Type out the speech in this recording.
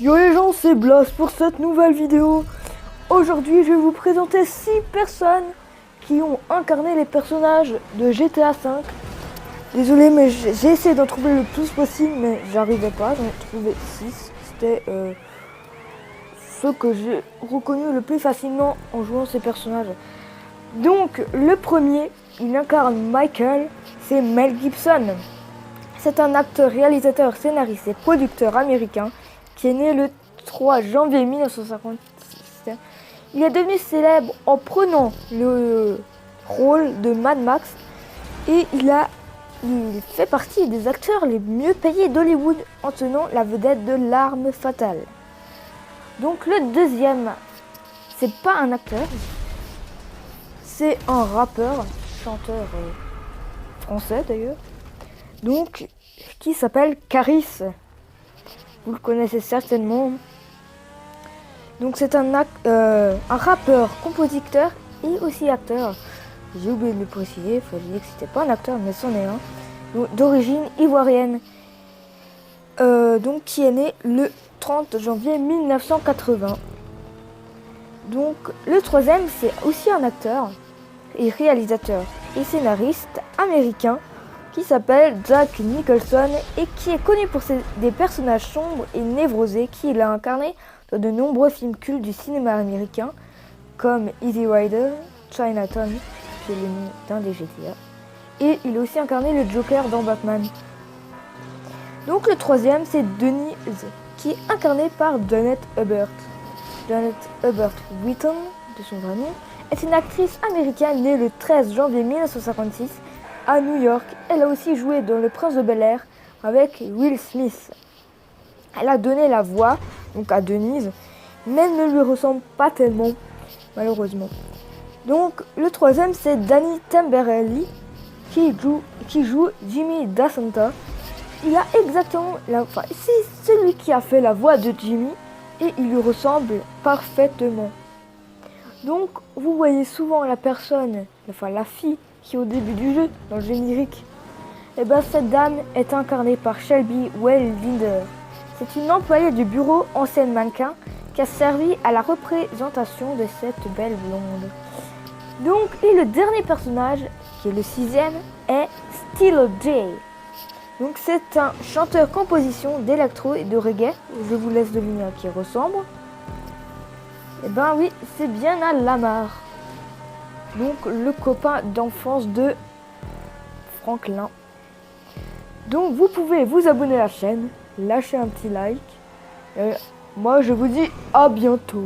Yo les gens, c'est Blas pour cette nouvelle vidéo. Aujourd'hui, je vais vous présenter 6 personnes qui ont incarné les personnages de GTA V. Désolé, mais j'ai essayé d'en trouver le plus possible, mais j'arrivais pas. J'en ai trouvé 6. C'était ceux que j'ai reconnus le plus facilement en jouant ces personnages. Donc, le premier, il incarne Michael, c'est Mel Gibson. C'est un acteur, réalisateur, scénariste et producteur américain qui est né le 3 janvier 1956. Il est devenu célèbre en prenant le rôle de Mad Max et il fait partie des acteurs les mieux payés d'Hollywood en tenant la vedette de L'Arme Fatale. Donc le deuxième, c'est pas un acteur, c'est un rappeur, chanteur français d'ailleurs, donc qui s'appelle Caris. Vous le connaissez certainement. Donc c'est un rappeur, compositeur et aussi acteur. J'ai oublié de le préciser, il fallait dire que c'était pas un acteur, mais c'en est un. D'origine ivoirienne. Donc qui est né le 30 janvier 1980. Donc le troisième, c'est aussi un acteur et réalisateur et scénariste américain qui s'appelle Jack Nicholson et qui est connu pour des personnages sombres et névrosés qu'il a incarné dans de nombreux films cultes du cinéma américain comme Easy Rider, Chinatown, qui est le nom d'un des GTA, et il a aussi incarné le Joker dans Batman. Donc le troisième, c'est Denise, qui est incarnée par Janet Hubert. Janet Hubert Wheaton, de son vrai nom, est une actrice américaine née le 13 janvier 1956 à New York. Elle a aussi joué dans Le Prince de Bel-Air avec Will Smith. Elle a donné la voix donc à Denise, mais elle ne lui ressemble pas tellement, malheureusement. Donc le troisième, c'est Danny Tamberelli qui joue Jimmy DaSanta. Il a exactement c'est celui qui a fait la voix de Jimmy et il lui ressemble parfaitement. Donc vous voyez souvent la fille qui est au début du jeu, dans le générique. Et bien cette dame est incarnée par Shelby Well-Linder. C'est une employée du bureau ancienne mannequin qui a servi à la représentation de cette belle blonde. Donc, et le dernier personnage, qui est le sixième, est Steelo J. Donc c'est un chanteur-composition d'électro et de reggae. Je vous laisse deviner à qui il ressemble. Et ben oui, c'est bien à Lamar. Donc le copain d'enfance de Franklin. Donc vous pouvez vous abonner à la chaîne, lâcher un petit like. Et moi je vous dis à bientôt.